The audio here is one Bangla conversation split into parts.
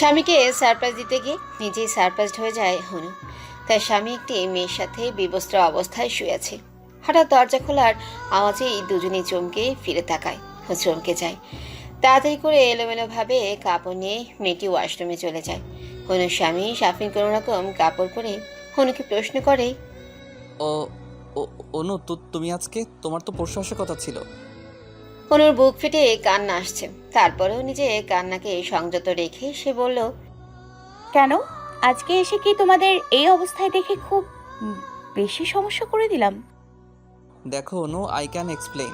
স্বামীকে সারপ্রাইজ দিতে গিয়ে নিজেই সারপ্রাইজড হয়ে যায় হনু। তার স্বামী একটি মেয়ের সাথে বিবস্ত্র অবস্থায় শুয়ে আছে। হঠাৎ দরজা খোলার আওয়াজেই দুজনেই চমকে ফিরে তাকায় ও চমকে যায়। তাড়াতাড়ি করে এলোমেলোভাবে কাপড় নিয়ে মেয়েটি ওয়াশরুমে চলে যায়। হনুর স্বামী সাফিন কোনো রকম কাপড় পরে হনুকে প্রশ্ন করে, ও ও অনু, তুমি আজকে? তোমার তো পরশু আসার কথা ছিল। হনুর বুক ফেটে কান্না আসছে। তারপরেও নিজে কান্নাকে সংযত রেখে সে বলল, কেন? আজকে এসে কি তোমাদের এই অবস্থায় দেখে খুব বেশি সমস্যা করে দিলাম? দেখো অনু, আই ক্যান এক্সপ্লেইন।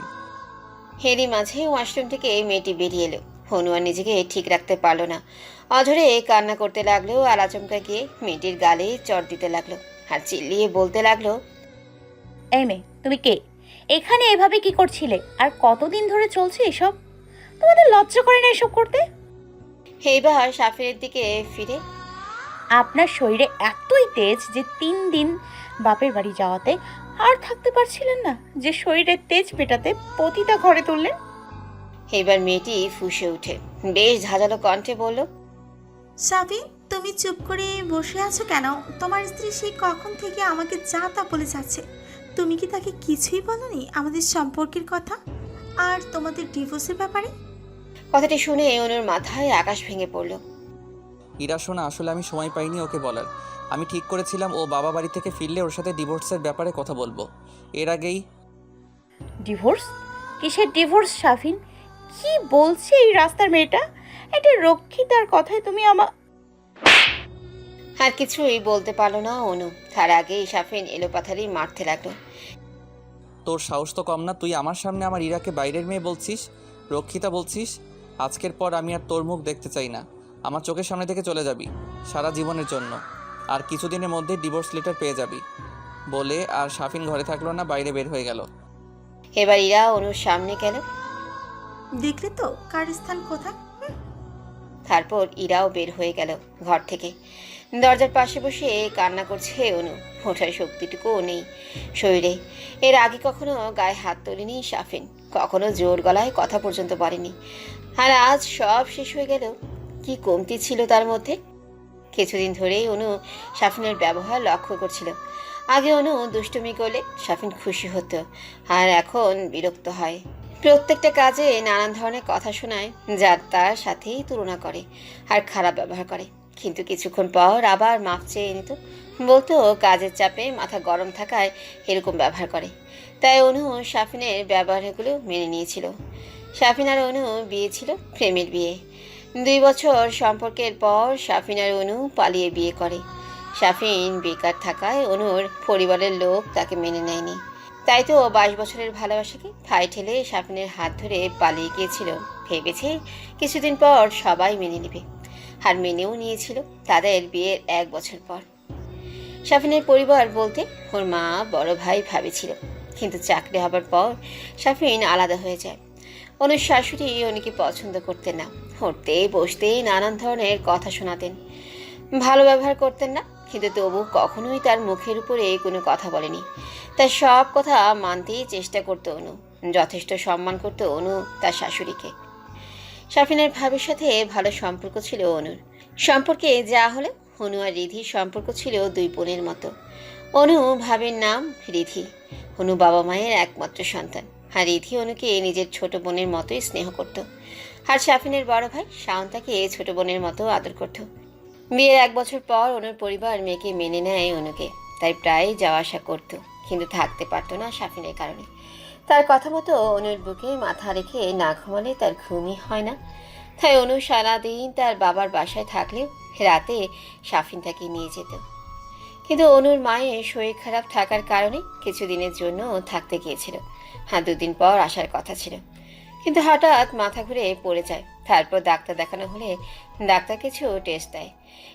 হেরি মাঝে ওয়াশরুম থেকে মেয়েটি বেরিয়ে এলো। হনু আর নিজেকে ঠিক রাখতে পারলো না। অঝরে কান্না করতে লাগলো আর আচমকা গিয়ে মেয়েটির গালে চড় দিতে লাগলো আর চিল্লিয়ে বলতে লাগলো, এই মেয়ে, তুমি কে? এখানে এভাবে কি করছিলে? আর কতদিন ধরে চলছে এসব? তোমাদের লজ্জা করে না এসব করতে? এইবার সাফিরের দিকে ফিরে, আপনার শরীরে এতই তেজ যে 3 দিন বাপের বাড়ি যাওয়াতে আর থাকতে পারছিলেন না, যে শরীরের তেজ পেটাতে পতিতা ঘরে তুললেন। এইবার মেয়েটি ফুঁসে উঠে বেশ ঝাঁঝালো কণ্ঠে বলল, সাবি, তুমি চুপ করে বসে আছো কেন? তোমার স্ত্রী সেই কখন থেকে আমাকে যা তা বলে যাচ্ছে। তুমি কি তাকে কিছুই বলনি আমাদের সম্পর্কের কথা আর তোমাদের ডিভোর্সের ব্যাপারে? কথাটি শুনে অনুর মাথায় আকাশ ভেঙে পড়ল। ইরা শোনা, আসলে আমি সময় পাইনি ওকে বলার। আমি ঠিক করেছিলাম ও বাবা বাড়ি থেকে ফিরলে ওর সাথে ডিভোর্সের ব্যাপারে কথা বলবো। এর আগেই ডিভোর্স? কিসের ডিভোর্স শাফিন? কি বলছে এই রাস্তার মেয়েটা? একটা রক্ষিতার কথায় তুমি আর কিছুই বলতে পারলো না অনু। তার আগেই সাফিন এলোপাথারি মারতে লাগলো। তোর সাহস তো কম না, তুই আমার সামনে আমার ইরাকে বাইরের মেয়ে বলছিস, রক্ষিতা বলছিস। আজকের পর আমি আর তোর মুখ দেখতে চাই না। আমার চোখের সামনে থেকে চলে যাবি সারা জীবনের জন্য। আর কিছুদিনের মধ্যে ডিভোর্স লেটার পেয়ে যাবি বলে আর সাফিন ঘরে থাকলো না, বাইরে বের হয়ে গেল। এবার ইরা অনুর সামনে গেল। দেখলে তো কার স্থান কোথায়। তারপর ইরাও বের হয়ে গেল ঘর থেকে। দরজার পাশে বসে কান্না করছে অনু। ওঠার শক্তিটুকুও নেই শরীরে। এর আগে কখনো গায়ে হাত তোলেনি সাফিন, কখনো জোর গলায় কথা পর্যন্ত বলেনি। আর আজ সব শেষ হয়ে গেল। কি কমতি ছিল তার মধ্যে? কিছুদিন ধরেই অনু সাফিনের ব্যবহার লক্ষ্য করছিল। আগে অনু দুষ্টুমি করলে সাফিন খুশি হতো, আর এখন বিরক্ত হয়। প্রত্যেকটা কাজে নানান ধরনের কথা শোনায়, যার তার সাথেই তুলনা করে আর খারাপ ব্যবহার করে। কিন্তু কিছুক্ষণ পর আবার মাপ চেয়ে নিত, বলতো কাজের চাপে মাথা গরম থাকায় এরকম ব্যবহার করে। তাই অনু সাফিনের ব্যবহারগুলো মেনে নিয়েছিল। সাফিন আর অনু বিয়ে ছিল প্রেমের বিয়ে। 2 বছর সম্পর্কের পর সাফিন আর অনু পালিয়ে বিয়ে করে। সাফিন বেকার থাকায় অনুর পরিবারের লোক তাকে মেনে নেয়নি। তাই তো 22 বছরের ভালোবাসাকে ফাই ঠেলে সাফিনের হাত ধরে পালিয়ে গিয়েছিল, ভেবেছে কিছুদিন পর সবাই মেনে নেবে। আর মেনেও নিয়েছিল তাদের বিয়ের 1 বছর পর। সাফিনের পরিবার বলতে ওর মা, বড় ভাই, ভাবি ছিল। কিন্তু চাকরি হবার পর সাফিন আলাদা হয়ে যায়। অনুর শাশুড়ি অনুকে পছন্দ করতেন না। উঠতে বসতে নানান ধরনের কথা শোনাতেন, ভালো ব্যবহার করতেন না। কিন্তু তবু কখনোই তার মুখের উপরে কোনো কথা বলেনি। তার সব কথা মানতেই চেষ্টা করতো অনু। যথেষ্ট সম্মান করতো অনু তার শাশুড়িকে। সাফিনের ভাবির সাথে ভালো সম্পর্ক ছিল অনুর। সম্পর্কে যা হলে অনু আর রিধির সম্পর্ক ছিল 2 বোনের মতো। অনু ভাবির নাম রিধি। অনু বাবা মায়ের একমাত্র সন্তান। আর রিধি অনুকে নিজের ছোট বোনের মতোই স্নেহ করত। আর সাফিনের বড় ভাই শাওন তাকে ছোট বোনের মতো আদর করত। বিয়ের 1 বছর পর অনুর পরিবার মেয়েকে মেনে নেয় অনুকে। তাই প্রায় যাওয়া আসা করত, কিন্তু থাকতে পারতো না সাফিনের কারণে। তার কথা মতো অনুর বুকে মাথা রেখে না ঘুমালে তার ঘুমই হয় না। তাই অনু সারাদিন তার বাবার বাসায় থাকলেও রাতে সাফিন তাকে নিয়ে যেত। কিন্তু অনুর মায়ের শরীর খারাপ থাকার কারণে কিছুদিনের জন্য থাকতে গিয়েছিল। 2 দিন পর আসার কথা ছিল, কিন্তু হঠাৎ মাথা ঘুরে পড়ে যায়। তারপর ডাক্তার দেখানো হলে ডাক্তার কিছু টেস্ট দেয়।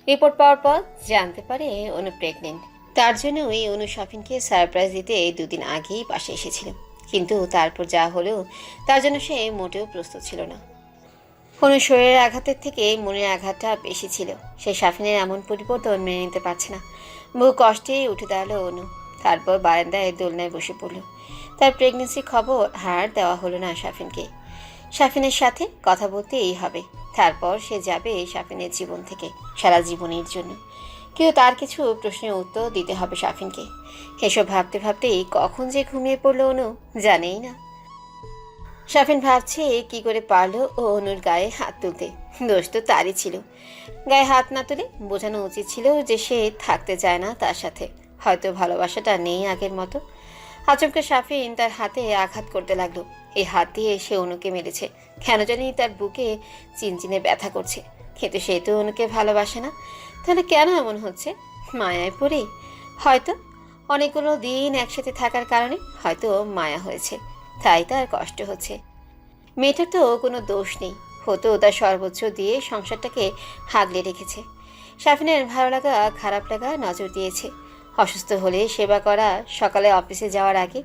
রিপোর্ট পাওয়ার পর জানতে পারে অনু প্রেগনেন্ট। তার জন্যই অনু সাফিনকে সারপ্রাইজ দিতে 2 দিন আগেই পাশে এসেছিল। কিন্তু তারপর যা হলেও তার জন্য সে মোটেও প্রস্তুত ছিল না। কোনো শরীরের আঘাতের থেকে মনের আঘাতটা বেশি ছিল। সে সাফিনের এমন পরিবর্তন মেনে নিতে পারছে না। বহু কষ্টেই উঠে দাঁড়ালো অনু। তারপর বারান্দায় দোলনায় বসে পড়ল। তার প্রেগনেন্সির খবর আর দেওয়া হলো না সাফিনকে। সাফিনের সাথে কথা বলতেই হবে, তারপর সে যাবে সাফিনের জীবন থেকে সারা জীবনের জন্য। কিন্তু তার কিছু প্রশ্নের উত্তর দিতে হবে সাফিনকে। এসব ভাবতে ভাবতেই কখন যে ঘুমিয়ে পড়লো অনু জানেই না। সাফিন ভাবছে কি করে পারলো ও অনুর গায়ে হাত তুলতে। দোষ তো তারই ছিল। গায়ে হাত না তুলে বোঝানো উচিত ছিল যে সে থাকতে চায় না তার সাথে। হয়তো ভালোবাসাটা নেই আগের মতো। আচমকা সাফিন তার হাতে আঘাত করতে লাগলো। এই হাত দিয়ে সে অনুকে মেরেছে। কেন জানি তার বুকে চিনচিনে ব্যথা করছে। কিন্তু সে তো অনুকে ভালোবাসে না। তাহলে কেন এমন হচ্ছে? মায়ায় পড়ে? হয়তো অনেকগুলো দিন একসাথে থাকার কারণে হয়তো মায়া হয়েছে, তাই তার কষ্ট হচ্ছে। মেয়েটার তো কোনো দোষ নেই, হতো তার সর্বোচ্চ দিয়ে সংসারটাকে হাগলে রেখেছে। সাফিনের ভালো লাগা খারাপ লাগা নজর দিয়েছে। অসুস্থ হলে সেবা করা, সকালে অফিসে যাওয়ার আগে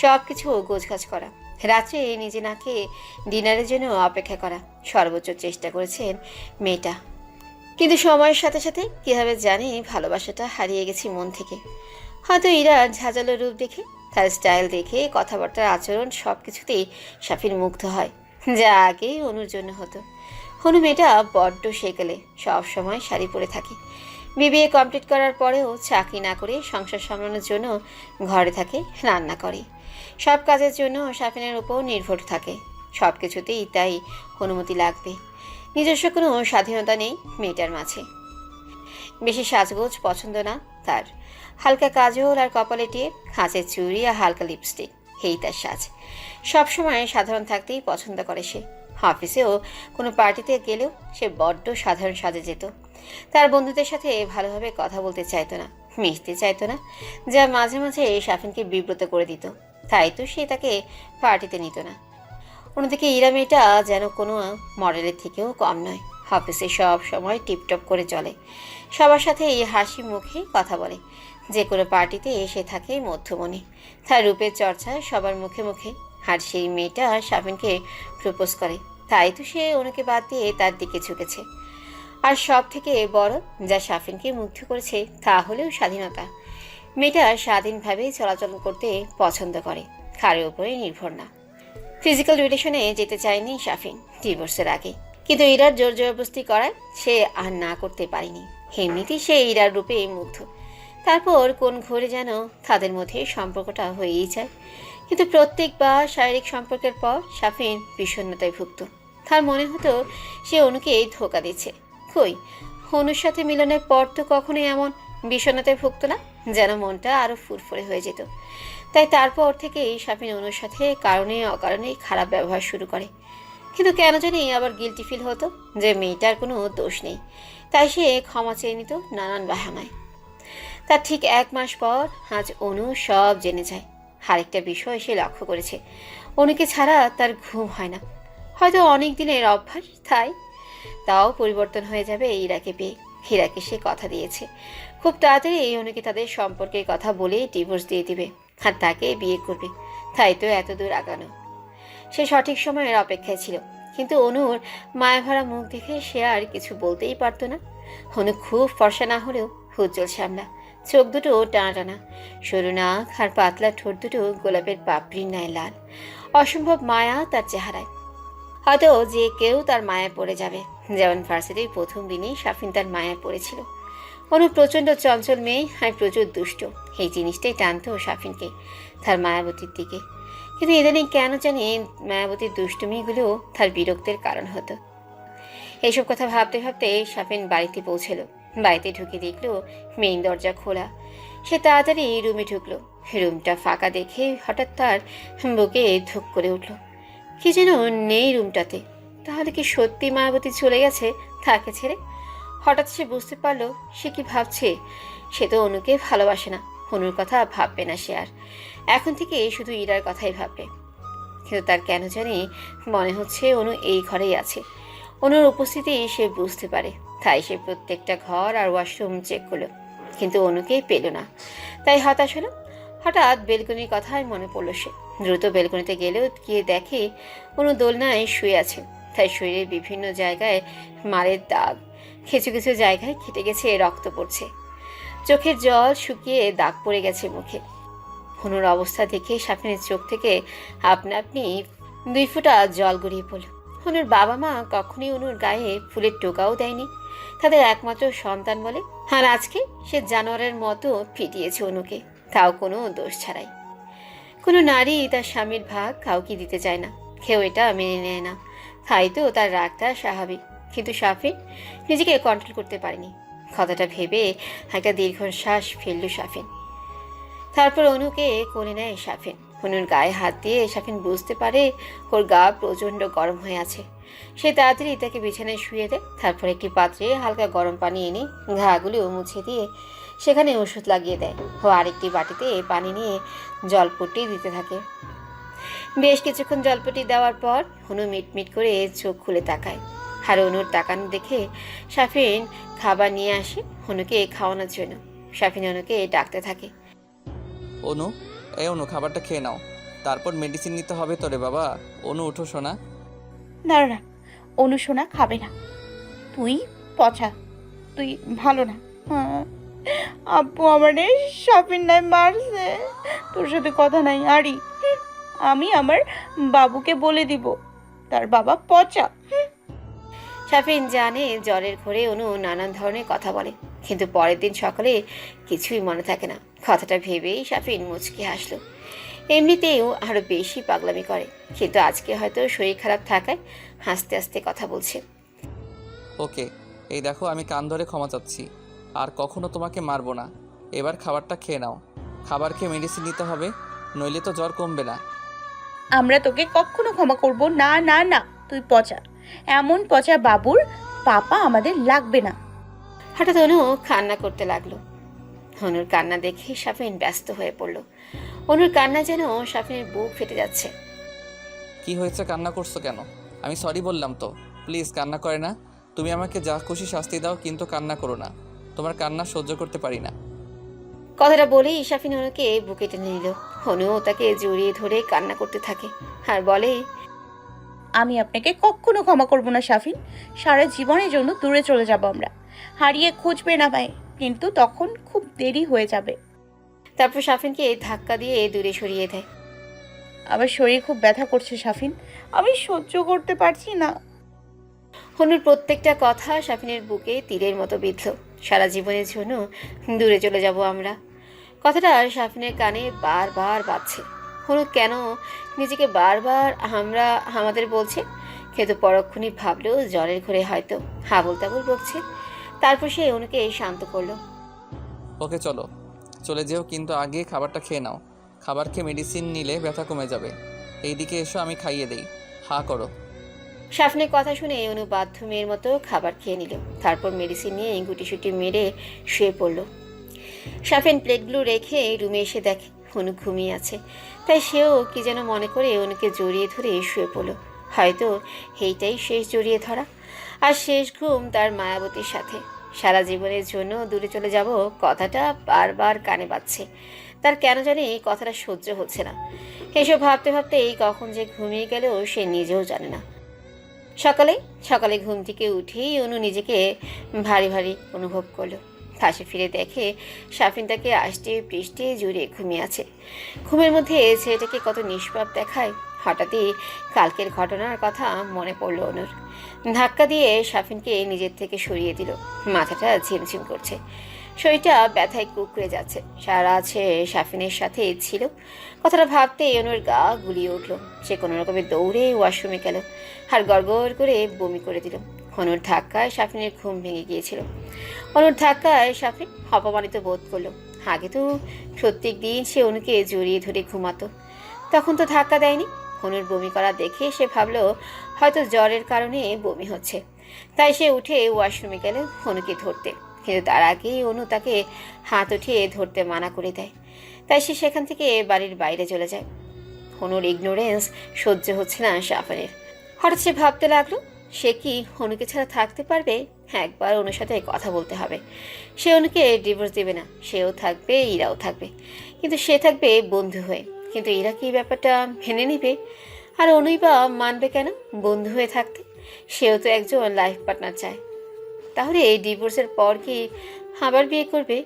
সব কিছু গোছগাছ করা, রাত্রে নিজে না খেয়ে ডিনারের জন্য অপেক্ষা করা, সর্বোচ্চ চেষ্টা করেছেন মেয়েটা। কিন্তু সময়ের সাথে সাথে কীভাবে জানি ভালোবাসাটা হারিয়ে গেছি মন থেকে। হয়তো ইরার ঝাঁঝালো রূপ দেখে, তার স্টাইল দেখে, কথাবার্তার আচরণ সব কিছুতেই সাফির মুগ্ধ হয়, যা আগে অনুর জন্য হতো। অনু মেয়েটা বড্ড সেকেলে, সব সময় শাড়ি পরে থাকে। বিবিএ কমপ্লিট করার পরেও চাকরি না করে সংসার সামলানোর জন্য ঘরে থাকে, রান্না করে। সব কাজের জন্য সাফিনের উপর নির্ভর থাকে। সব কিছুতেই তাই অনুমতি লাগবে। নিজস্ব কোনো স্বাধীনতা নেই মেয়েটার মাঝে। বেশি সাজগোজ পছন্দ না তার। হালকা কাজল আর কপালে টিপ, হাঁচের চুড়ি আর হালকা লিপস্টিক, এই তার সাজ। সবসময় সাধারণ থাকতেই পছন্দ করে সে। অফিসেও কোনো পার্টিতে গেলেও সে বড্ড সাধারণ সাজে যেত। তার বন্ধুদের সাথে ভালোভাবে কথা বলতে চাইতো না, মিশতে চাইতো না, যা মাঝে মাঝে সাফিনকে বিব্রত করে দিত। তাই তো সে তাকে পার্টিতে নিত না। অন্যদিকে ইরা মেয়েটা যেন কোনো মডেলের থেকেও কম নয়। অফিসে সব সময় টিপটপ করে চলে, সবার সাথে এই হাসি মুখে কথা বলে। যে কোনো পার্টিতে এসে থাকে মধ্যমণি। তার রূপের চর্চা সবার মুখে মুখে। আর সেই মেয়েটা সাফিনকে প্রপোজ করে, তাই তো সে অনুকে বাদ দিয়ে তার দিকে ঝুঁকেছে। আর সব থেকে বড় যা সাফিনকে মুগ্ধ করেছে তা হলেও স্বাধীনতা। মেয়েটা স্বাধীনভাবে চলাচল করতে পছন্দ করে, কারোর উপরে নির্ভর না। ফিজিক্যাল রিলেশনে যেতে চায়নি সাফিন ডিভোর্সের আগে, কিন্তু ইরার জোর জবরদস্তি করায় সে আর না করতে পারেনি। এমনিতেই সে ইরার রূপে মুগ্ধ। তারপর কোন ঘরে যেন তাদের মধ্যে সম্পর্কটা হয়েই যায়। কিন্তু প্রত্যেকবার শারীরিক সম্পর্কের পর সাফিন বিষণ্ণতায় ভুগত। তার মনে হতো সে অনুকে ধোঁকা দিচ্ছে। কই, অনুর সাথে মিলনের পর তো কখনোই এমন বিষণ্ণতায় ভুগত না, যেন মনটা আরও ফুরফুরে হয়ে যেত। তাই তারপর থেকেই সাফিন অনুর সাথে কারণে অকারণেই খারাপ ব্যবহার শুরু করে। কিন্তু কেন জানি আবার গিল্টি ফিল হতো যে মেয়েটার কোনো দোষ নেই, তাই সে ক্ষমা চেয়ে নিত নানান বাহানায়। তার ঠিক 1 মাস পর আজ অনু সব জেনে যায়। আরেকটা বিষয় সে লক্ষ্য করেছে, অনুকে ছাড়া তার ঘুম হয় না। হয়তো অনেক দিনের অভ্যাস, তাও পরিবর্তন হয়ে যাবে ইরাকে পেয়ে। হীরাকে সে কথা দিয়েছে খুব তাড়াতাড়ি অনুকে তাদের সম্পর্কের কথা বলে ডিভোর্স দিয়ে দিবে আর তাকে বিয়ে করবে। তাই তো এত দূর আগানো। সে সঠিক সময়ের অপেক্ষায় ছিল, কিন্তু অনুর মায়াভরা মুখ দেখে সে আর কিছু বলতেই পারতো না। অনু খুব ফর্সা না হলেও উজ্জ্বল শ্যামলা, চোখ দুটো টানা টানা, সরু নাক আর পাতলা ঠোঁট দুটো গোলাপের পাপড়ির ন্যায় লাল। অসম্ভব মায়া তার চেহারায়। হয়তো যে কেউ তার মায়ায় পড়ে যাবে, যেমন ভার্সিটির প্রথম দিনেই সাফিন তার মায়ায় পড়েছিল। অনু প্রচণ্ড চঞ্চল মেয়ে আর প্রচুর দুষ্ট, এই জিনিসটাই টানতো সাফিনকে তার মায়াবতীর দিকে। কিন্তু ইদানিং কেন জানি মায়াবতীর দুষ্টুমিগুলো তার বিরক্তের কারণ হতো। এইসব কথা ভাবতে ভাবতে সাফিন বাড়িতে পৌঁছলো। বাড়িতে ঢুকে দেখলো মেইন দরজা খোলা। সে তাড়াতাড়ি রুমে ঢুকলো। রুমটা ফাঁকা দেখে হঠাৎ তার বুকে ধুক করে উঠল। কি যেন নেই রুমটাতে। তাহলে কি সত্যি মায়াবতী চলে গেছে তাকে ছেড়ে? হঠাৎ সে বুঝতে পারলো সে কি ভাবছে। সে তো অনুকে ভালোবাসে না, অনুর কথা ভাববে না সে আর। এখন থেকে শুধু ইরার কথাই ভাববে। কিন্তু তার কেন জানি মনে হচ্ছে অনু এই ঘরেই আছে। অনুর উপস্থিতি সে বুঝতে পারে, তাই সে প্রত্যেকটা ঘর আর ওয়াশরুম চেক করলো, কিন্তু অনুকেই পেল না। তাই হতাশ হলো। হঠাৎ বেলকনির কথাই মনে পড়লো সে। দ্রুত বেলকনিতে গেলেও গিয়ে দেখে অনু দোলনায় শুয়ে আছে। তাই শরীরের বিভিন্ন জায়গায় মারের দাগ, কিছু কিছু জায়গায় কেটে গেছে, রক্ত পড়ছে। চোখের জল শুকিয়ে দাগ পড়ে গেছে মুখে। অনুর অবস্থা দেখে সাফিনের চোখ থেকে আপনা আপনি 2 ফোঁটা জল গড়িয়ে পড়ল। অনুর বাবা মা কখনোই অনুর গায়ে ফুলের টোকাও দেয়নি, তাদের একমাত্র সন্তান বলে। আর আজকে সে জানোয়ারের মতো পিটিয়েছে অনুকে, তাও কোনো দোষ ছাড়াই। কোনো নারী তার স্বামীর ভাগ কাউকে দিতে চায় না, কেউ এটা মেনে নেয় না, তাই তো তার রাগটা স্বাভাবিক। কিন্তু সাফিন নিজেকে কন্ট্রোল করতে পারেনি। কথাটা ভেবে একটা দীর্ঘশ্বাস ফেলল সাফিন। তারপর অনুকে কোলে নেয় সাফিন। অনুর গায়ে হাত দিয়ে সাফিন বুঝতে পারে ওর গা প্রচণ্ড গরম হয়ে আছে। সে তাড়াতাড়ি তাকে বিছানায় শুয়ে দেয়। তারপর একটি পাত্রে হালকা গরম পানি এনে ঘাগুলো মুছে দিয়ে সেখানে ওষুধ লাগিয়ে দেয়। ও আরেকটি বাটিতে পানি নিয়ে জলপট্টি দিতে থাকে। বেশ কিছুক্ষণ জলপট্টি দেওয়ার পর অনু মিটমিট করে চোখ খুলে তাকায়। আর অনুর তাকানো দেখে সাফিন খাবার নিয়ে আসে অনুকে খাওয়ানোর জন্য। সাফিন অনুকে ডাকতে থাকে। অনু, অনু খাবারটা খেয়ে নাও, তারপর মেডিসিন নিতে হবে তো রে বাবা। অনু উঠো শোনা। না, অনুশোনা খাবে না। তুই পচা, তুই ভালো না। আব্বু আমারে সাফিন নাই মারছে, তোর সাথে কথা নাই। আরি, আমি আমার বাবুকে বলে দিব তার বাবা পচা। সাফিন জানে জ্বরের ঘোরে অনু নানান ধরনের কথা বলে, কিন্তু পরের দিন সকালে কিছুই মনে থাকে না। কথাটা ভেবেই সাফিন মুচকি হাসলো। এমনিতেও আরো বেশি পাগলামি করে, কিন্তু আজকে হয়তো শরীর খারাপ থাকায় হাসতে হাসতে কথা বলছে। ওকে, এই দেখো আমি কান ধরে ক্ষমা চাচ্ছি, আর কখনো তোমাকে মারবো না। এবার খাবারটা খেয়ে নাও। খাবার খেয়ে মেডিসিন নিতে হবে, নইলে তো জ্বর কমবে না। আমরা তোকে কখনো ক্ষমা করব না। না না, তুই পচা, এমন পচা বাবুর পাপা আমাদের লাগবে না। হঠাৎ অনু কান্না করতে লাগলো। অনুর কান্না দেখে সাফিন ব্যস্ত হয়ে পড়ল। অনুর কান্না যেন সাফিনের বুক ফেটে যাচ্ছে। কি হয়েছে, কান্না করছো কেন? আমি সরি বললাম তো। প্লিজ কান্না করে না। তুমি আমাকে যা খুশি শাস্তি দাও, কিন্তু কান্না করো না। তোমার কান্না সহ্য করতে পারি না। কথাটা বলেই সাফিন অনুকে বুকে টেনে নিল। অনুও তাকে জড়িয়ে ধরে কান্না করতে থাকে আর বলে, আমি আপনাকে কখনো ক্ষমা করব না সাফিন। সারা জীবনের জন্য দূরে চলে যাব আমরা। হারিয়ে খুঁজবে না ভাই, কিন্তু তখন খুব দেরি হয়ে যাবে। তারপর সাফিনকে ধাক্কা দিয়ে দূরে সরিয়ে দেয়। আমার শরীর খুব ব্যথা করছে সাফিন, আমি সহ্য করতে পারছি না। অনুর প্রত্যেকটা কথা সাফিনের বুকে তীরের মতো বিঁধল। সারা জীবনের জন্য দূরে চলে যাব আমরা, কথাটা সাফিনের কানে বারবার বাজছে। অনু কেন নিজেকে বারবার আমরা আমাদের বলছে, কিন্তু পরক্ষণে ভাবলেও জ্বরের ঘরে হয়তো হাবল তাবল বকছে। তারপর সে অনুকে শান্ত করলো। ওকে চলো, চলে যেও, কিন্তু আগে খাবারটা খেয়ে নাও। খাবার খেয়ে মেডিসিন নিলে ব্যথা কমে যাবে। এইদিকে এসো, আমি খাইয়ে দেই। হা করো। সাফিনের কথা শুনে অনু বাধ্য মেয়ের মতো খাবার খেয়ে নিল। তারপর মেডিসিন নিয়ে গুটিসুটি মেরে শুয়ে পড়ল। সাফিন প্লেটগুলো রেখে রুমে এসে দেখে অনু ঘুমিয়ে আছে। তাই সেও কি যেন মনে করে অনুকে জড়িয়ে ধরে শুয়ে পড়ল। হয়তো এইটাই শেষ জড়িয়ে ধরা, আর শেষ ঘুম তার মায়াবতীর সাথে। সারা জীবনের জন্য দূরে চলে যাব কথাটা বারবার কানে বাজছে। তার কেন জানি কথাটা সহ্য হচ্ছে না। এসব ভাবতে ভাবতেই কখন যে ঘুমিয়ে গেল সে নিজেও জানে না। সকালে সকালে ঘুম থেকে উঠেই অনু নিজেকে ভারী ভারী অনুভব করলো। পাশে ফিরে দেখে সাফিন তাকে আষ্টে পৃষ্ঠে জুড়ে ঘুমিয়ে আছে। ঘুমের মধ্যে ছেলেটাকে কত নিষ্পাপ দেখায়। হঠাৎই কালকের ঘটনার কথা মনে পড়লো অনুর। ধাক্কা দিয়ে সাফিনকে নিজের থেকে সরিয়ে দিল। মাথাটা ঝিমঝিম করছে, শরীরটা ব্যথায় কুকড়ে যাচ্ছে। সারা আছে সাফিনের সাথে ছিল। কথাটা ভাবতে অনুর গা গুলিয়ে উঠল। সে কোনো রকমে দৌড়ে ওয়াশরুমে গেল আর গড়গড় করে বমি করে দিল। অনুর ধাক্কায় সাফিনের ঘুম ভেঙে গিয়েছিল। অনুর ধাক্কায় সাফিন অপমানিত বোধ করলো। আগে তো প্রত্যেক দিন সে অনুকে জড়িয়ে ধরে ঘুমাতো, তখন তো ধাক্কা দেয়নি। অনুর বমি করা দেখে সে ভাবলো হয়তো জ্বরের কারণে বমি হচ্ছে, তাই সে উঠে ওয়াশরুমে গেল অনুকে ধরতে। কিন্তু তার আগেই অনু তাকে হাত উঠিয়ে ধরতে মানা করে দেয়। তাই সে সেখান থেকে বাড়ির বাইরে চলে যায়। অনুর ইগনোরেন্স সহ্য হচ্ছে না সাফিনের। হঠাৎ সে ভাবতে লাগলো, সে কি অনুকে ছাড়া থাকতে পারবে? একবার অনুর সাথে কথা বলতে হবে। সে অনুকে ডিভোর্স দেবে না, সেও থাকবে, ইরাও থাকবে, কিন্তু সে থাকবে বন্ধু হয়ে। কিন্তু ইরা কি ব্যাপারটা মেনে নিবে? আর অনুই বা মানবে কেন বন্ধু হয়ে থাকতে? সেও তো একজন লাইফ পার্টনার চায়। তাহলে এই ডিভোর্সের পর কি আবার বিয়ে করবে?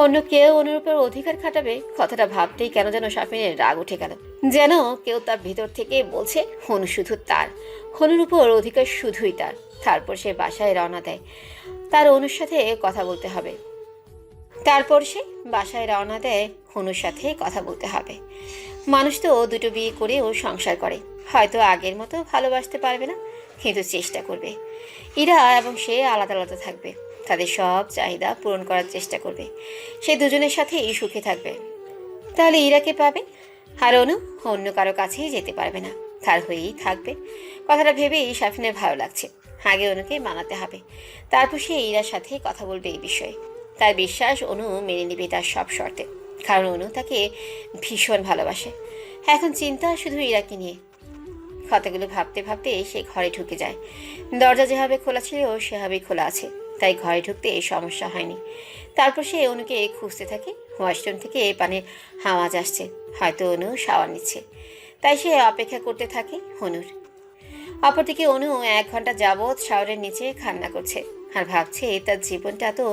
অন্য কেউ অনুর উপর অধিকার খাটাবে? কথাটা ভাবতেই কেন যেন সাফিনের রাগ উঠে গেল। যেন কেউ তার ভিতর থেকে বলছে অনু শুধু তার, হনুর উপর অধিকার শুধুই তার। তারপর সে বাসায় রওনা দেয়। তার অনুর সাথে কথা বলতে হবে। হনুর সাথে কথা বলতে হবে। মানুষ তো দুটো বিয়ে করেও সংসার করে, হয়তো আগের মতো ভালোবাসতে পারবে না, কিন্তু চেষ্টা করবে। ইরা এবং সে আলাদা আলাদা থাকবে, তাদের সব চাহিদা পূরণ করার চেষ্টা করবে। সে দুজনের সাথেই সুখে থাকবে। তাহলে ইরাকে পাবে, আর অনু অন্য কারো কাছেই যেতে পারবে না, তার হয়েই থাকবে। কথাটা ভেবেই শাফিনের ভালো লাগছে। আগে অনুকে মানাতে হবে, তারপর সে ইরার সাথে কথা বলবে এই বিষয়ে। তার বিশ্বাস অনু মেনে নেবে তার সব শর্তে, কারণ অনু তাকে ভীষণ ভালোবাসে। এখন চিন্তা শুধু ইরাকে নিয়ে। কথাগুলো ভাবতে ভাবতে সে ঘরে ঢুকে যায়। দরজা যেভাবে খোলা ছিল সেভাবেই খোলা আছে, তাই ঘরে ঢুকতে সমস্যা হয়নি। তারপর সে অনুকে খুঁজতে থাকে। ওয়াশরুম থেকে পানির আওয়াজ আসছে, হয়তো অনু শাওয়ার নিচ্ছে, তাই সে অপেক্ষা করতে থাকে অনুর। অপরদিকে অনু 1 ঘন্টা যাবৎ শাওয়ারের নিচে কান্না করছে, আর ভাবছে তার জীবনটা তো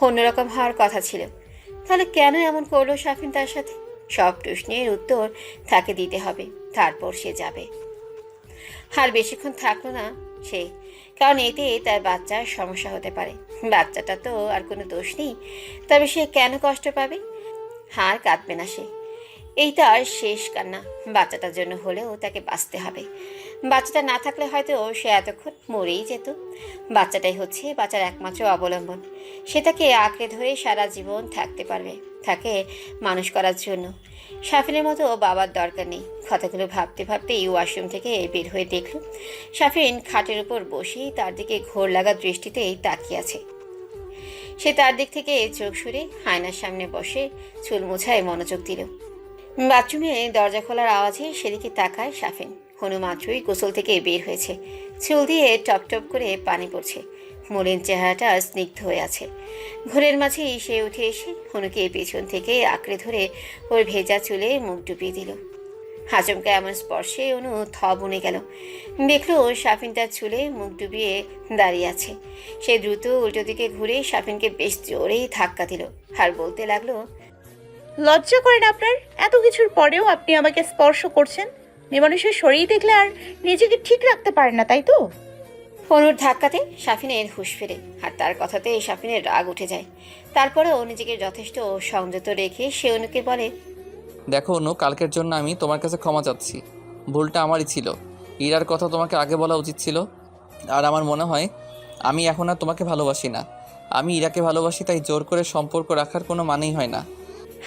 অন্যরকম হওয়ার কথা ছিল। তাহলে কেন এমন করলো শাফিন তার সাথে? সব প্রশ্নের উত্তর তাকে দিতে হবে, তারপর সে যাবে। আর বেশিক্ষণ থাকলো না সে, কারণ এতে তার বাচ্চার সমস্যা হতে পারে। বাচ্চাটা তো আর কোনো দোষ নেই, তবে সে কেন কষ্ট পাবে? আর কাঁদবে না সে, এই তার শেষ কান্না। বাচ্চাটার জন্য হলেও তাকে বাঁচতে হবে। বাচ্চাটা না থাকলে হয়তো সে এতক্ষণ মরেই যেত। বাচ্চাটাই হচ্ছে বাচ্চার একমাত্র অবলম্বন। সে তাকে আঁকড়ে ধরে সারা জীবন থাকতে পারবে, তাকে মানুষ করার জন্য। শাফিনের মতো বাবার দরকার নেই। কথাগুলো ভাবতে ভাবতেই ওয়াশরুম থেকে বের হয়ে দেখল শাফিন খাটের উপর বসেই তার দিকে ঘোর লাগা দৃষ্টিতেই তাকিয়ে আছে। সে তার দিক থেকে চোখ সরে আয়নার সামনে বসে চুল মোছায় মনোযোগ দিল। বাথরুমে দরজা খোলার আওয়াজে সেদিকে তাকায় শাফিন। হনু মাত্রই গোসল থেকে বের হয়েছে, চুল দিয়ে টপ টপ করে পানি পড়ছে, মলিন চেহারাটা স্নিগ্ধ হয়ে আছে। ঘোরের মাঝেই সে উঠে এসে হনুকে পেছন থেকে আঁকড়ে ধরে ওর ভেজা চুলে মুখ ডুবিয়ে দিল। আচমকা এমন স্পর্শে অনু থ বনে গেল। দেখলো শাফিন তার চুলে মুখ ডুবিয়ে দাঁড়িয়ে আছে। সে দ্রুত উল্টো দিকে ঘুরে শাফিনকে বেশ জোরেই ধাক্কা দিল, আর বলতে লাগলো, লজ্জা করেন আপনার? এত কিছুর পরেও আপনি আমাকে স্পর্শ করছেন। মেয়ে মানুষের শরীর দেখলে আর নিজেকে ঠিক রাখতে পারেন না, তাই তো? অনুর ধাক্কাতে শাফিনের হুঁশ ফেরে, আর তার কথাতে শাফিনের রাগ উঠে যায়। তারপরেও নিজেকে যথেষ্ট সংযত রেখে সে অনুকে বলে, দেখো অনু, কালকের জন্য আমি তোমার কাছে ক্ষমা চাচ্ছি। ভুলটা আমারই ছিল। ইরার কথা তোমাকে আগে বলা উচিত ছিল। আর আমার মনে হয় আমি এখন আর তোমাকে ভালোবাসি না, আমি ইরাকে ভালোবাসি। তাই জোর করে সম্পর্ক রাখার কোনো মানেই হয় না।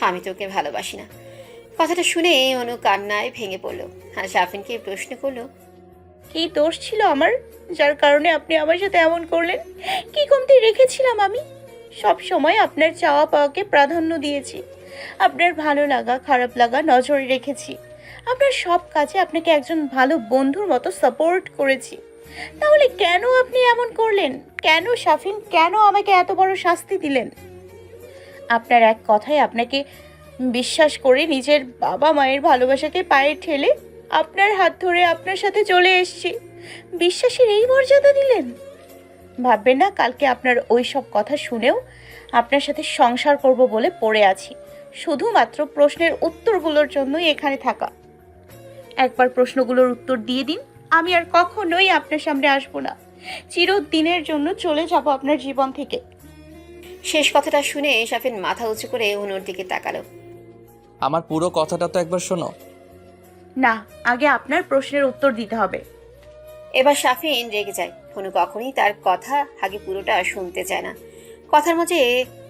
আমি তোকে ভালোবাসি না। কথাটা শুনে অনু কান্নায় ভেঙে পড়ল, আর শাফিনকে প্রশ্ন করলো, কি দোষ ছিল আমার, যার কারণে আপনি আমার সাথে এমন করলেন? কি কমতি রেখেছিলাম আমি? সব সময় আপনার চাওয়া পাওয়াকে প্রাধান্য দিয়েছি, আপনার ভালো লাগা খারাপ লাগা নজরে রেখেছি, আপনার সব কাজে আপনাকে একজন ভালো বন্ধুর মতো সাপোর্ট করেছি। তাহলে কেন আপনি এমন করলেন? কেন শাফিন, কেন আমাকে এত বড় শাস্তি দিলেন? আপনার এক কথায় আপনাকে বিশ্বাস করে নিজের বাবা মায়ের ভালোবাসাকে পায়ে ঠেলে আপনার হাত ধরে আপনার সাথে চলে এসেছি। বিশ্বাসের এই মর্যাদা দিলেন? ভাববেন না কালকে আপনার ওই সব কথা শুনেও আপনার সাথে সংসার করব বলে পড়ে আছি, শুধুমাত্র প্রশ্নের উত্তরগুলোর জন্যই এখানে থাকা। একবার প্রশ্নগুলোর উত্তর দিয়ে দিন, আমি আর কখনোই আপনার সামনে আসবো না। চিরদিনের জন্য চলে যাব আপনার জীবন থেকে। শেষ কথাটা শুনে শাফিন মাথা উঁচু করে অনুর দিকে তাকালো। আমার পুরো কথাটা তো একবার শোনো। না, আগে আপনার প্রশ্নের উত্তর দিতে হবে। এবার শাফিন রেগে যায়। অনু কখনই তার কথা আগে পুরোটা শুনতে চায় না। কথার মাঝে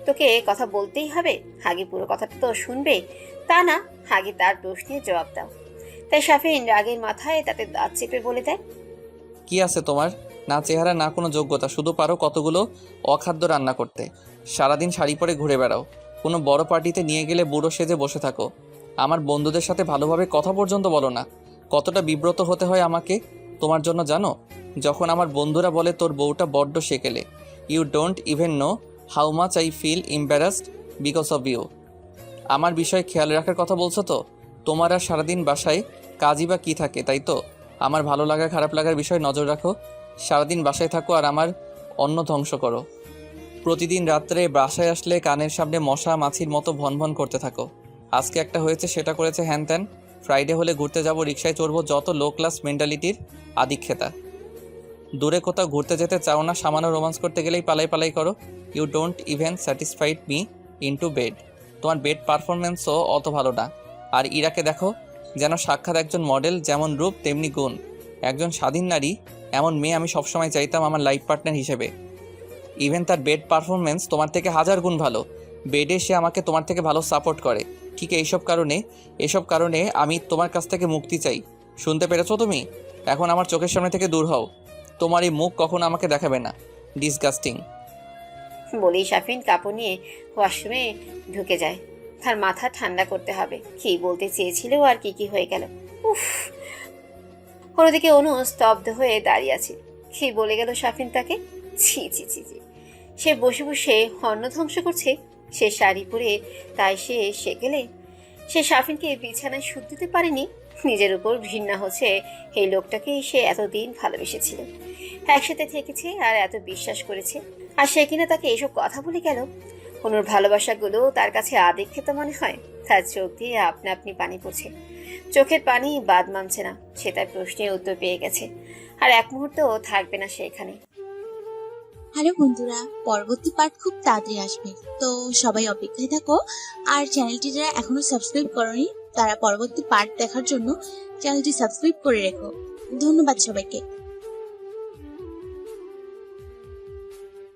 তোকে কথা বলতেই হবে, আগে পুরো কথাটা তো শুনবে, তা না আগে তার প্রশ্নের জবাব দাও। তাই শাফিন রাগের মাথায় তাতে দাঁত চেপে বলে দেয়, কি আছে তোমার? না চেহারা, না কোনো যোগ্যতা, শুধু পারো কতগুলো অখাদ্য রান্না করতে। সারাদিন শাড়ি পরে ঘুরে বেড়াও, কোনো বড় পার্টিতে নিয়ে গেলে বুড়ো সেজে বসে থাকো। আমার বন্ধুদের সাথে ভালোভাবে কথা পর্যন্ত বলো না। কতটা বিব্রত হতে হয় আমাকে তোমার জন্য জানো? যখন আমার বন্ধুরা বলে তোর বউটা বড্ড সেকেলে। You don't even know how much I feel embarrassed because of you. আমার বিষয়ে খেয়াল রাখার কথা বলছো তো? তোমার আর সারাদিন বাসায় কাজই বা কী থাকে, তাই তো? আমার ভালো লাগা খারাপ লাগার বিষয়ে নজর রাখো। সারাদিন বাসায় থাকো আর আমার অন্ন ধ্বংস করো। প্রতিদিন রাত্রে বাসায় আসলে কানের সামনে মশা মাছির মতো ভনভন করতে থাকো। আজকে একটা হয়েছে, সেটা করেছে, হ্যান ত্যান। ফ্রাইডে হলে ঘুরতে যাব, রিক্সায় চড়বো, যত লো ক্লাস মেন্টালিটির আদিক্ষেতা। দূরে কোথাও ঘুরতে যেতে চাও না, সামান্য রোমান্স করতে গেলেই পালাই পালাই করো। You don't even satisfied me into bed. তোমার বেড পারফরমেন্সও অত ভালো না। আর ইরাকে দেখো, যেন সাক্ষাৎ একজন মডেল, যেমন রূপ তেমনি গুণ। একজন স্বাধীন নারী, এমন মেয়ে আমি সবসময় চাইতাম আমার লাইফ পার্টনার হিসেবে। ইভেন তার বেড পারফরমেন্স তোমার থেকে 1000 গুণ ভালো। বেডে সে আমাকে তোমার থেকে ভালো সাপোর্ট করে। ঠিক এসব কারণে আমি তোমার কাছ থেকে মুক্তি চাই। শুনতে পেরেছো তুমি? এখন আমার চোখের সামনে থেকে দূর হও। তোমার এই মুখ কখনো আমাকে দেখাবে না। ডিসগাস্টিং। বলেই সাফিন কাপড় নিয়ে ওয়াশরুমে ঢুকে যায়। তার মাথা ঠান্ডা করতে হবে। কি বলতে চেয়েছিল আর কি হয়ে গেল। উফ। অন্যদিকে অনু স্তব্ধ হয়ে দাঁড়িয়ে আছে। কি বলে গেল সাফিন তাকে? ছি ছি ছি ছি। সে বসে বসে অন্ন ধ্বংস করছে। সে শাড়ি পরে তাই সে সেকেলে। সে সাফিনকে বিছানায় সুখ দিতে পারেনি। নিজের উপর ঘৃণা হচ্ছে। এই লোকটাকেই সে এতদিন ভালোবেসেছিল, একসাথে থেকেছে আর এত বিশ্বাস করেছে, আর সে কিনা তাকে এসব কথা বলে গেল। অনুর ভালোবাসাগুলো তার কাছে আদিক্ষেতা মনে হয়। তার চোখ দিয়ে আপনা আপনি পানি পড়ছে। চোখের পানি বাদ মানছে না। সে তার প্রশ্নের উত্তর পেয়ে গেছে, আর এক মুহূর্তও থাকবে না সে এখানে। হ্যালো বন্ধুরা, পরবর্তী পার্ট খুব তাড়াতাড়ি আসবে, তো সবাই অপেক্ষায় থাকো। আর চ্যানেলটি যারা এখনো সাবস্ক্রাইব করনি তারা পরবর্তী পার্ট দেখার জন্য চ্যানেলটি সাবস্ক্রাইব করে রেখো। ধন্যবাদ সবাইকে।